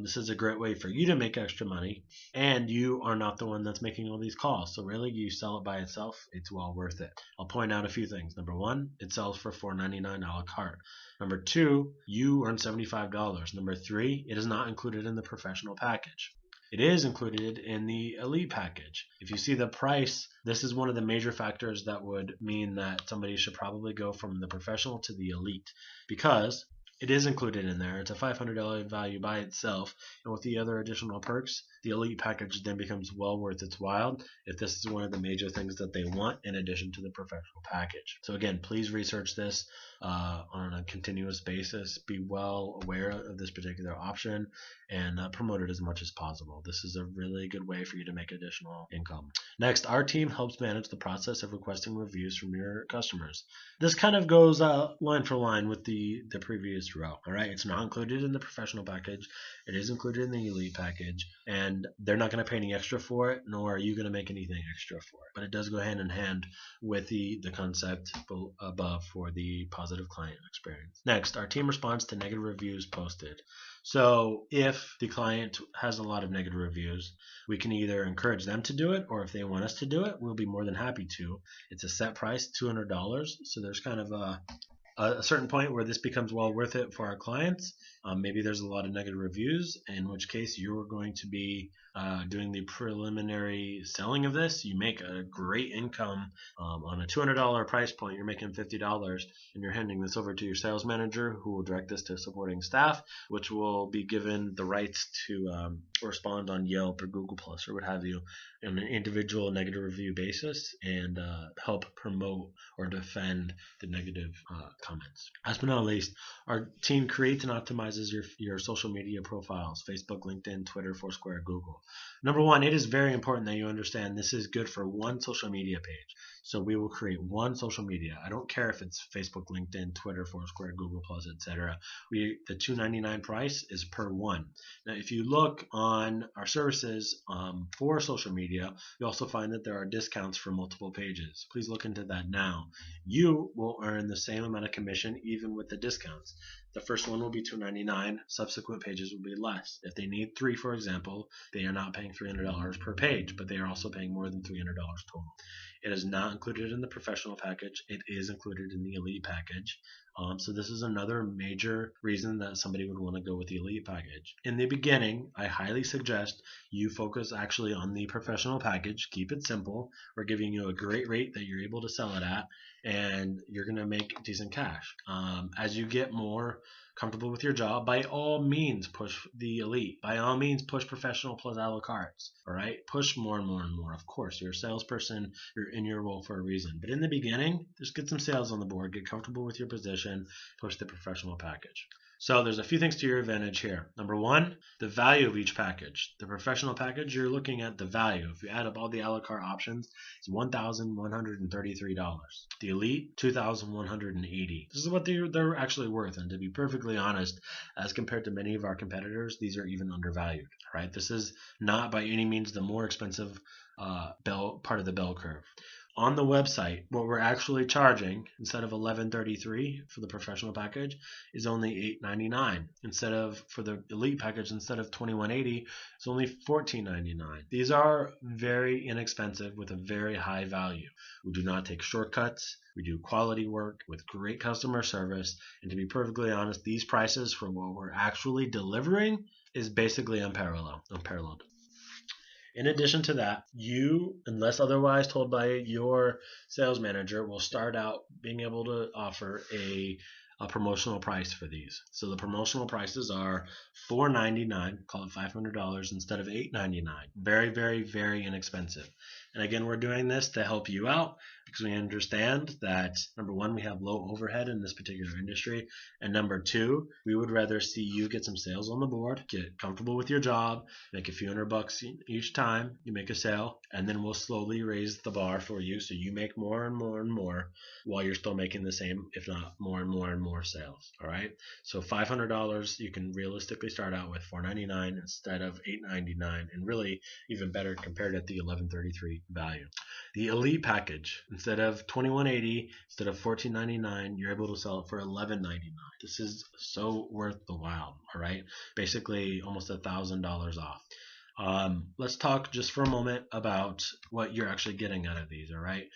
This is a great way for you to make extra money, and you are not the one that's making all these calls. So really, you sell it by itself, it's well worth it. I'll point out a few things. Number one, it sells for $4.99 a la carte. Number two, you earn $75. Number three, it is not included in the professional package. It is included in the elite package. If you see the price, this is one of the major factors that would mean that somebody should probably go from the professional to the elite, because it is included in there. It's a $500 value by itself, and with the other additional perks, the elite package then becomes well worth its while if this is one of the major things that they want in addition to the professional package. So again, please research this on a continuous basis. Be well aware of this particular option and promote it as much as possible. This is a really good way for you to make additional income. Next, our team helps manage the process of requesting reviews from your customers. This kind of goes line for line with the previous this row. All right, it's not included in the professional package. It is included in the elite package, and they're not going to pay any extra for it, nor are you going to make anything extra for it. But it does go hand in hand with the concept above for the positive client experience. Next, our team responds to negative reviews posted. So if the client has a lot of negative reviews, we can either encourage them to do it, or if they want us to do it, we'll be more than happy to. It's a set price, $200. So there's kind of a certain point where this becomes well worth it for our clients. Maybe there's a lot of negative reviews, in which case you're going to be doing the preliminary selling of this. You make a great income on a $200 price point. You're making $50, and you're handing this over to your sales manager, who will direct this to supporting staff, which will be given the rights to respond on Yelp or Google Plus or what have you on an individual negative review basis, and help promote or defend the negative comments. Last but not least, our team creates and optimizes your social media profiles: Facebook, LinkedIn, Twitter, Foursquare, Google. Number one, it is very important that you understand this is good for one social media page. So we will create one social media. I don't care if it's Facebook, LinkedIn, Twitter, Foursquare, Google Plus, etc. The $299 price is per one. Now, if you look on our services for social media, you also find that there are discounts for multiple pages. Please look into that now. You will earn the same amount of commission even with the discounts. The first one will be $299. Subsequent pages will be less. If they need 3, for example, they are not paying $300 per page, but they are also paying more than $300 total. It is not included in the professional package. It is included in the elite package. So this is another major reason that somebody would want to go with the elite package. In the beginning, I highly suggest you focus actually on the professional package. Keep it simple. We're giving you a great rate that you're able to sell it at, and you're going to make decent cash. As you get more comfortable with your job, by all means push the elite. By all means push professional plus a la carte. All right, push more and more and more. Of course, you're a salesperson. You're in your role for a reason. But in the beginning, just get some sales on the board. Get comfortable with your position. Push the professional package. So there's a few things to your advantage here. Number one, the value of each package. The professional package, you're looking at the value. If you add up all the a la carte options, it's $1,133. The elite, $2,180. This is what they're actually worth. And to be perfectly honest, as compared to many of our competitors, these are even undervalued. Right? This is not by any means the more expensive part of the bell curve. On the website, what we're actually charging instead of $1,133 for the professional package is only $899. Instead of for the elite package, instead of $2,180, it's only $1,499. These are very inexpensive with a very high value. We do not take shortcuts. We do quality work with great customer service. And to be perfectly honest, these prices for what we're actually delivering is basically unparalleled. In addition to that, you, unless otherwise told by your sales manager, will start out being able to offer a promotional price for these. So the promotional prices are $499, call it $500 instead of $899. Very, very, very inexpensive. And again, we're doing this to help you out because we understand that, number one, we have low overhead in this particular industry. And number two, we would rather see you get some sales on the board, get comfortable with your job, make a few $100 each time you make a sale, and then we'll slowly raise the bar for you so you make more and more and more while you're still making the same, if not more and more and more sales. All right. So $500, you can realistically start out with $499 instead of $899, and really even better compared at the $1,133 value. The elite package, instead of $2,180, instead of $1,499, you're able to sell it for $1,199. This is so worth the while. All right, basically almost $1,000 off. Let's talk just for a moment about what you're actually getting out of these. All right.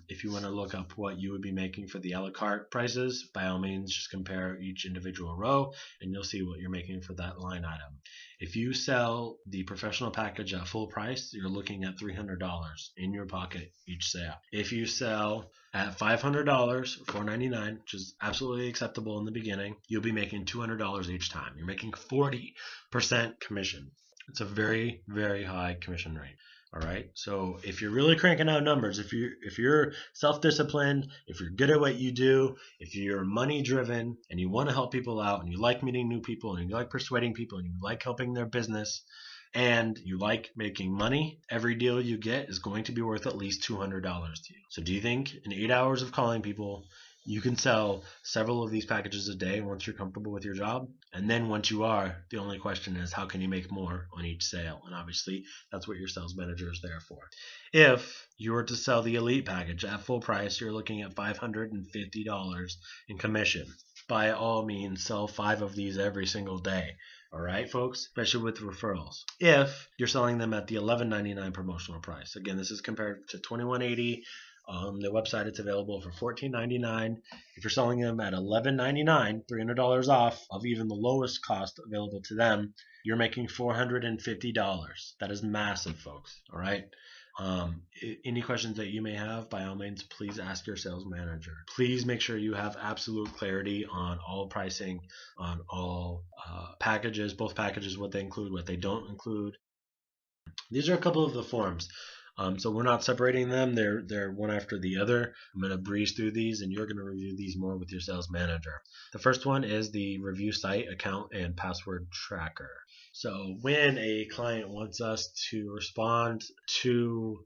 If you want to look up what you would be making for the a la carte prices, by all means, just compare each individual row and you'll see what you're making for that line item. If you sell the professional package at full price, you're looking at $300 in your pocket each sale. If you sell at $500, $499, which is absolutely acceptable in the beginning, you'll be making $200 each time. You're making 40% commission. It's a very, very high commission rate. All right. So if you're really cranking out numbers, if you're self-disciplined, if you're good at what you do, if you're money driven and you want to help people out and you like meeting new people and you like persuading people and you like helping their business and you like making money, every deal you get is going to be worth at least $200 to you. So do you think in 8 hours of calling people, You can sell several of these packages a day once you're comfortable with your job. And then once you are, the only question is how can you make more on each sale? And obviously, that's what your sales manager is there for. If you were to sell the elite package at full price, you're looking at $550 in commission. By all means, sell 5 of these every single day. All right, folks, especially with referrals. If you're selling them at the $11.99 promotional price, again, this is compared to $21.80. On the website, it's available for $14.99. If you're selling them at $11.99, $300 off of even the lowest cost available to them, you're making $450. That is massive, folks. All right. Any questions that you may have, by all means, please ask your sales manager. Please make sure you have absolute clarity on all pricing, on all packages, both packages, what they include, what they don't include. These are a couple of the forms. So we're not separating them. They're one after the other. I'm going to breeze through these, and you're going to review these more with your sales manager. The first one is the review site account and password tracker. So when a client wants us to respond to,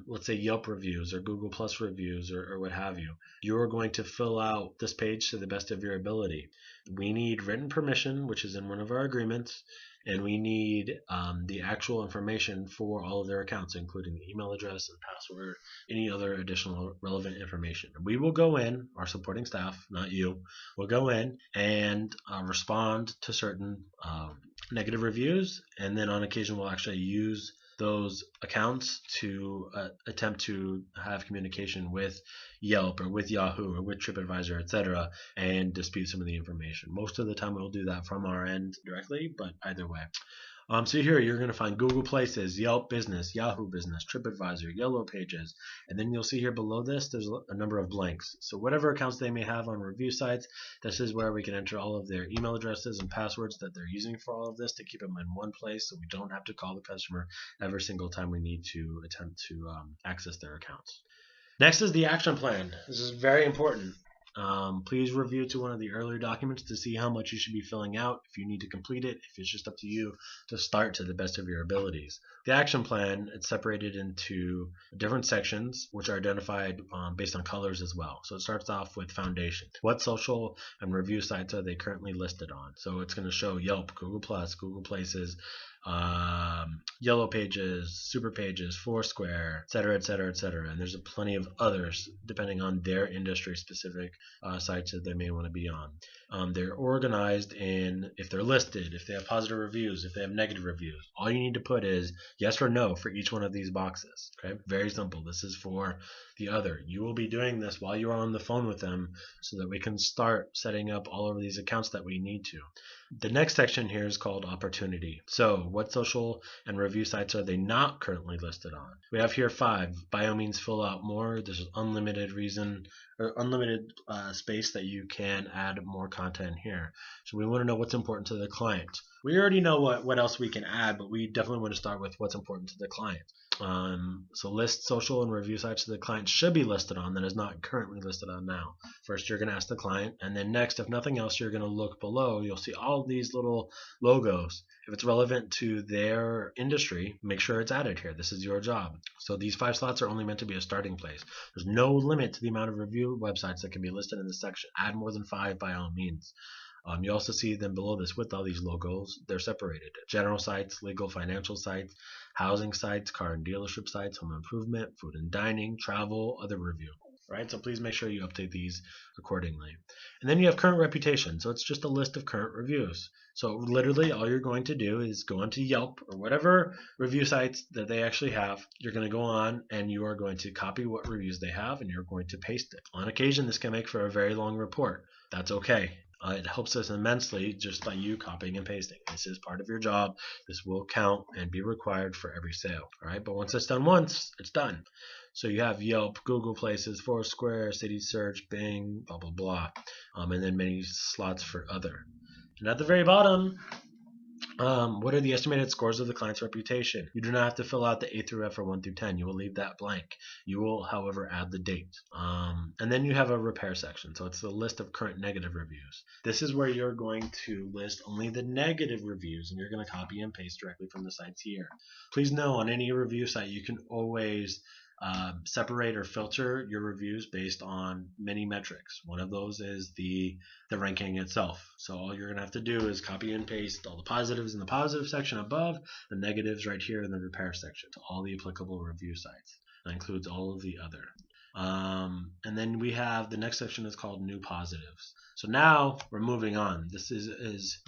let's say, Yelp reviews or Google Plus reviews or what have you, you're going to fill out this page to the best of your ability. We need written permission, which is in one of our agreements, and we need the actual information for all of their accounts, including the email address and password, any other additional relevant information. We will go in, our supporting staff, not you, will go in and respond to certain negative reviews, and then on occasion we'll actually use those accounts to attempt to have communication with Yelp or with Yahoo or with TripAdvisor, etc., and dispute some of the information. Most of the time we'll do that from our end directly, but either way. So here you're going to find Google Places, Yelp Business, Yahoo Business, TripAdvisor, Yellow Pages, and then you'll see here below this there's a number of blanks. So whatever accounts they may have on review sites, this is where we can enter all of their email addresses and passwords that they're using for all of this to keep them in one place, so we don't have to call the customer every single time we need to attempt to access their accounts. Next is the action plan. This is very important. Please review to one of the earlier documents to see how much you should be filling out, if you need to complete it, if it's just up to you to start to the best of your abilities. The action plan, it's separated into different sections, which are identified based on colors as well. So it starts off with foundation. What social and review sites are they currently listed on? So it's going to show Yelp, Google Plus, Google Places, Yellow Pages, Super Pages, Foursquare, etc., etc., etc. And there's plenty of others depending on their industry specific sites that they may want to be on. They're organized in if they're listed, if they have positive reviews, if they have negative reviews. All you need to put is yes or no for each one of these boxes. Okay, very simple. This is for the other. You will be doing this while you're on the phone with them so that we can start setting up all of these accounts that we need to. The next section here is called opportunity. So what social and review sites are they not currently listed on? We have here 5. By all means, fill out more. There's unlimited space that you can add more content here. So we want to know what's important to the client. We already know what else we can add, but we definitely want to start with what's important to the client. So list social and review sites that the client should be listed on that is not currently listed on now. First, you're going to ask the client, and then next, if nothing else, you're going to look below. You'll see all these little logos. If it's relevant to their industry, make sure it's added here. This is your job. So these 5 slots are only meant to be a starting place. There's no limit to the amount of review websites that can be listed in this section. Add more than 5 by all means. You also see them below this with all these logos. They're separated. General sites, legal, financial sites, housing sites, car and dealership sites, home improvement, food and dining, travel, other review. Right? So please make sure you update these accordingly. And then you have current reputation. So it's just a list of current reviews. So literally all you're going to do is go onto Yelp or whatever review sites that they actually have. You're going to go on and you are going to copy what reviews they have and you're going to paste it. On occasion, this can make for a very long report. That's okay. It helps us immensely just by you copying and pasting. This is part of your job. This will count and be required for every sale. All right, but once it's done once, it's done. So you have Yelp, Google Places, Foursquare, City Search, Bing, blah, blah, blah, and then many slots for other. And at the very bottom, what are the estimated scores of the client's reputation? You do not have to fill out the A through F or 1 through 10. You will leave that blank. You will, however, add the date. And then you have a repair section. So it's the list of current negative reviews. This is where you're going to list only the negative reviews, and you're going to copy and paste directly from the sites here. Please know on any review site, you can always separate or filter your reviews based on many metrics. One of those is the ranking itself. So all you're going to have to do is copy and paste all the positives in the positive section above, the negatives right here in the repair section to all the applicable review sites. That includes all of the other. And then we have the next section is called new positives. So now we're moving on. This is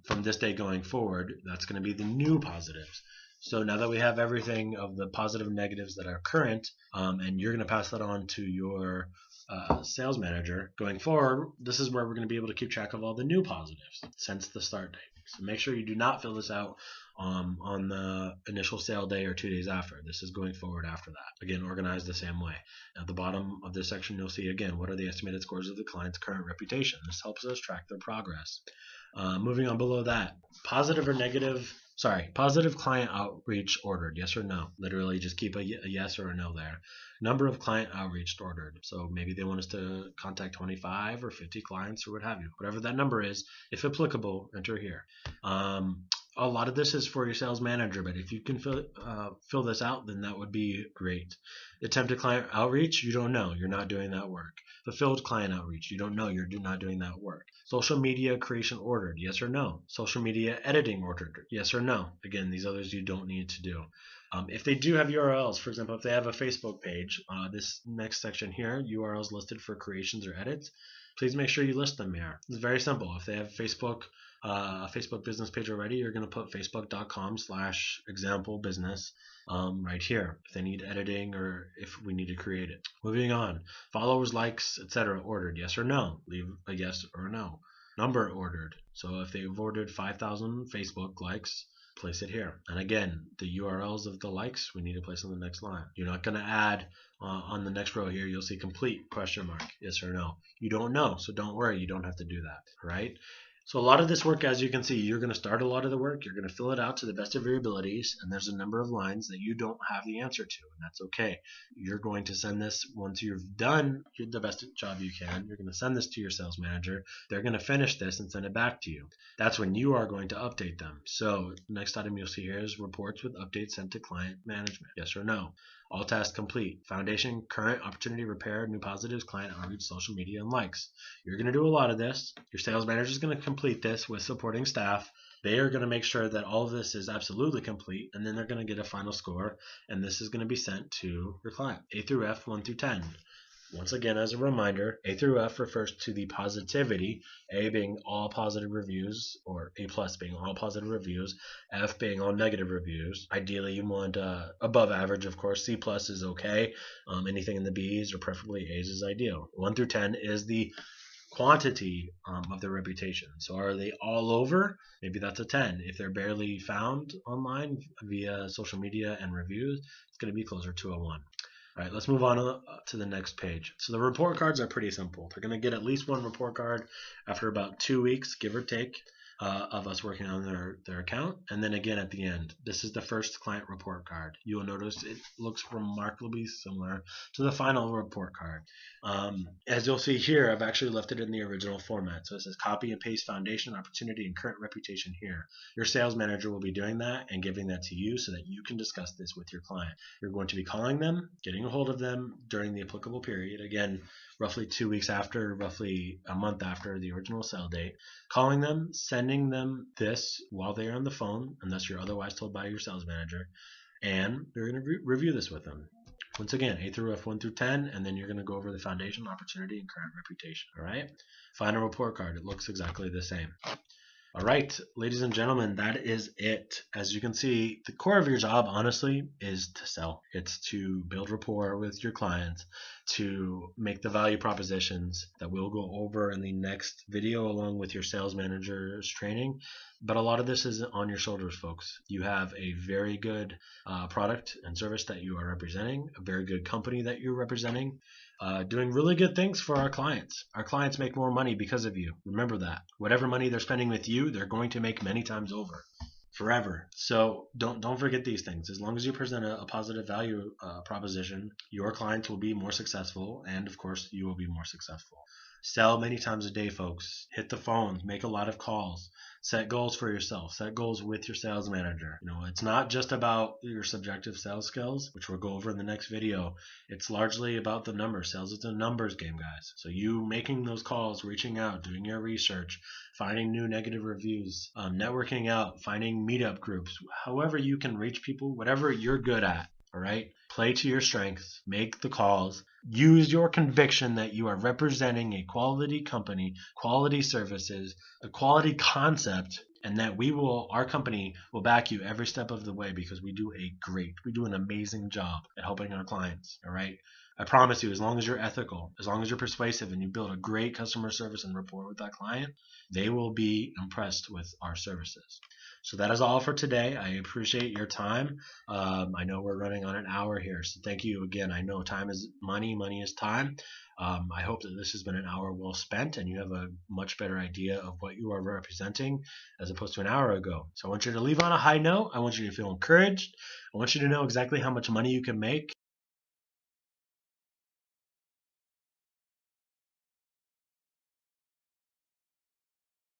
from this day going forward, that's going to be the new positives. So now that we have everything of the positive and negatives that are current, and you're going to pass that on to your sales manager going forward, this is where we're going to be able to keep track of all the new positives since the start date. So make sure you do not fill this out on the initial sale day or 2 days after. This is going forward after that. Again, organized the same way. At the bottom of this section, you'll see again, what are the estimated scores of the client's current reputation? This helps us track their progress. Moving on below that, positive client outreach ordered, yes or no. Literally just keep a yes or a no there. Number of client outreach ordered. So maybe they want us to contact 25 or 50 clients or what have you. Whatever that number is, if applicable, enter here. A lot of this is for your sales manager, but if you can fill this out, then that would be great. Attempted client outreach, you don't know. You're not doing that work. Fulfilled client outreach, you don't know. You're not doing that work. Social media creation ordered, yes or no. Social media editing ordered, yes or no. Again, these others you don't need to do. If they do have URLs, for example, if they have a Facebook page, this next section here, URLs listed for creations or edits, please make sure you list them here. It's very simple. If they have a Facebook business page already, you're going to put facebook.com/example business right here if they need editing or if we need to create it. Moving on, followers, likes, etc. ordered, yes or no. Leave a yes or a no. Number ordered. So if they've ordered 5,000 Facebook likes, place it here. And again, the URLs of the likes we need to place on the next line. You're not going to add on the next row here. You'll see complete question mark, yes or no. You don't know, so don't worry. You don't have to do that, right? So a lot of this work, as you can see, you're going to start a lot of the work. You're going to fill it out to the best of your abilities, and there's a number of lines that you don't have the answer to, and that's okay. You're going to send this once you've done the best job you can. You're going to send this to your sales manager. They're going to finish this and send it back to you. That's when you are going to update them. So the next item you'll see here is reports with updates sent to client management. Yes or no. All tasks complete. Foundation, current, opportunity, repair, new positives, client outreach, social media, and likes. You're going to do a lot of this. Your sales manager is going to complete this with supporting staff. They are going to make sure that all of this is absolutely complete, and then they're going to get a final score, and this is going to be sent to your client. A through F, 1 through 10. Once again, as a reminder, A through F refers to the positivity, A being all positive reviews, or A plus being all positive reviews, F being all negative reviews. Ideally, you want above average, of course. C plus is okay. Anything in the B's or preferably A's is ideal. 1 through 10 is the quantity of their reputation. So are they all over? Maybe that's a 10. If they're barely found online via social media and reviews, it's going to be closer to a 1. All right, let's move on to the next page. So the report cards are pretty simple. They're going to get at least one report card after about 2 weeks, give or take, of us working on their account. And then again at the end. This is the first client report card. You will notice it looks remarkably similar to the final report card. As you'll see here, I've actually left it in the original format. So it says copy and paste foundation, opportunity, and current reputation here. Your sales manager will be doing that and giving that to you so that you can discuss this with your client. You're going to be calling them, getting a hold of them during the applicable period. Again, roughly 2 weeks after, roughly a month after the original sale date, calling them, sending them this while they're on the phone, unless you're otherwise told by your sales manager, and you're going to review this with them. Once again, A through F, 1 through 10, and then you're going to go over the foundation, opportunity, and current reputation. All right? Final report card. It looks exactly the same. All right, ladies and gentlemen, that is it. As you can see, the core of your job, honestly, is to sell. It's to build rapport with your clients, to make the value propositions that we'll go over in the next video along with your sales manager's training. But a lot of this is on your shoulders, folks. You have a very good product and service that you are representing, a very good company that you're representing, doing really good things for our clients. Our clients make more money because of you. Remember that. Whatever money they're spending with you, they're going to make many times over, forever. So don't forget these things. As long as you present a positive value proposition, your clients will be more successful, and of course, you will be more successful. Sell many times a day, folks. Hit the phones, make a lot of calls. Set goals for yourself. Set goals with your sales manager. It's not just about your subjective sales skills, which we'll go over in the next video. It's largely about the numbers. Sales is a numbers game, guys. So you making those calls, reaching out, doing your research, finding new negative reviews, networking out, finding meetup groups, however you can reach people, whatever you're good at. All right. Play to your strengths, make the calls, use your conviction that you are representing a quality company, quality services, a quality concept, and that our company will back you every step of the way because we do an amazing job at helping our clients. All right. I promise you, as long as you're ethical, as long as you're persuasive and you build a great customer service and rapport with that client, they will be impressed with our services. So that is all for today. I appreciate your time. I know we're running on an hour here, so thank you again. I know time is money, money is time. I hope that this has been an hour well spent and you have a much better idea of what you are representing as opposed to an hour ago. So I want you to leave on a high note. I want you to feel encouraged. I want you to know exactly how much money you can make